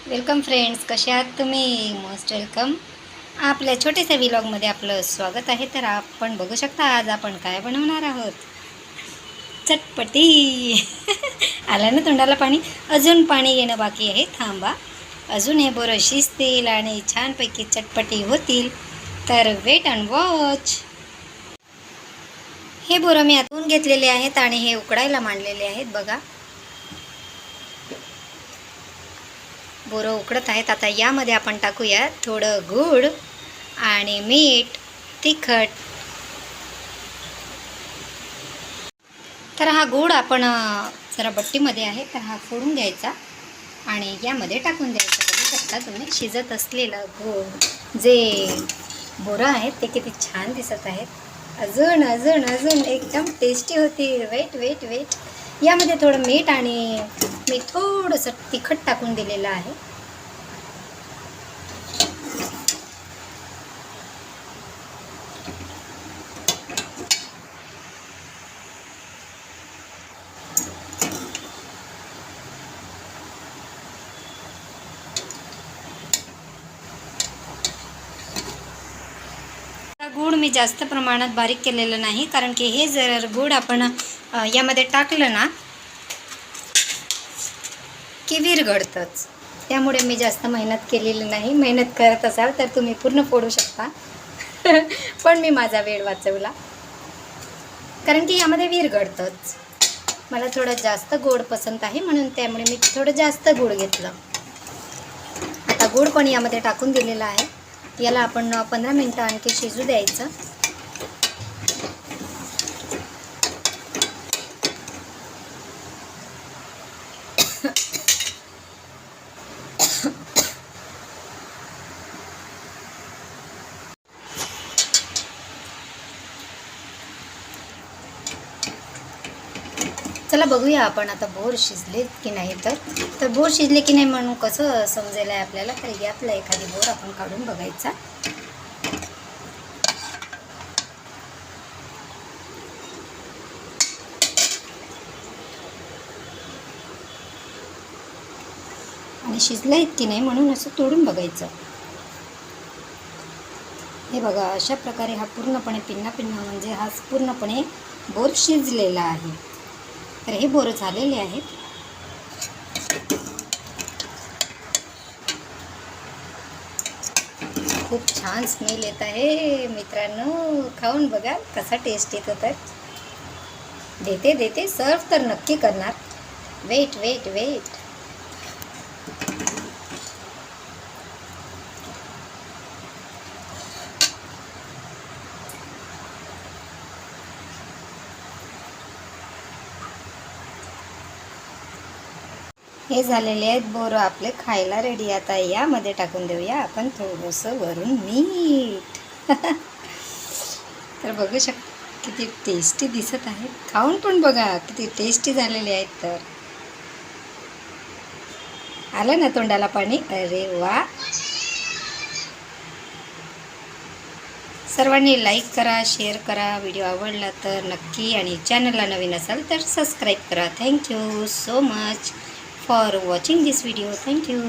Welcome friends, कसे आहात तुम्ही? Most welcome. आपल्या छोट्याशा व्लॉगमध्ये आपलं स्वागत आहे. तर आपण बघू शकता आज आपण काय बनवणार आहोत. चटपटी. आलं ना तोंडाला पाणी? अजून पाणी येणं बाकी आहे, थांबा. अजून हे बोरं शिजतील आणि छानपैकी चटपटी होतील. तर वेट अँड वॉच. हे बोरं मी आतून घेतलेले आहेत आणि हे उकडायला मांडलेले आहेत. बघा, बोरं उकडत आहेत. आता यामध्ये आपण टाकूया थोडं गूळ आणि मीठ, तिखट. तर हा गूळ आपण जरा बट्टीमध्ये आहे, तर हा फोडून घ्यायचा आणि यामध्ये टाकून द्यायचा. बघू शकता तुम्ही शिजत असलेलं गूळ, जे बोरं आहेत ते किती छान दिसत आहेत. अजून अजून अजून एकदम टेस्टी होती. Wait wait wait. यामध्ये थोडं मीठ आणि मी थोडंसं तिखट टाकून दिलेलं आहे. गूळ मी जास्त प्रमाणात बारीक केलेलं नाही, कारण की हे जर गूळ आपण यामध्ये टाकलं ना की विरघळतंच. त्यामुळे मी जास्त मेहनत केलेली नाही. मेहनत करत असाल तर तुम्ही पूर्ण फोडू शकता. पण मी माझा वेळ वाचवला, कारण की यामध्ये विरघळतंच. मला थोडं जास्त गोड पसंत आहे, म्हणून त्यामुळे मी थोडं जास्त गूळ घेतलं. आता गूळ पण यामध्ये टाकून दिलेला आहे. याला आपण 15 मिनटं आणखी शिजू द्यायचं. चला बघूया आपण आता बोर शिजले की नाही. तर बोर शिजले की नाही म्हणून कसं समजेल आहे आपल्याला. तर यातला एखादी बोर आपण काढून बघायचा. आणि शिजलं आहेत की नाही म्हणून असं तोडून बघायचं. हे बघा, अशा प्रकारे हा पूर्णपणे पिन्ना पिन्ना, म्हणजे हा पूर्णपणे बोर शिजलेला आहे. तर हे बोर झालेले आहेत. खूप छान स्मेल येत आहे मित्रांनो. खाऊन बघा कसा टेस्ट येतो. तर देते सर्व तर नक्की करणार. Wait wait wait. हे झालेले आहेत बोरं आपले खायला रेडी. आता यामध्ये टाकून देऊया आपण थोडंसं वरून मीठ. तर बघू किती टेस्टी दिसत आहेत. खाऊन पण बघा किती टेस्टी झालेले आहेत. तर आलं ना तोंडाला पाणी? अरे वा. सर्वांनी लाईक करा, शेअर करा. व्हिडिओ आवडला तर नक्की, आणि चॅनलला नवीन असाल तर सबस्क्राईब करा. Thank you so much for watching this video. Thank you.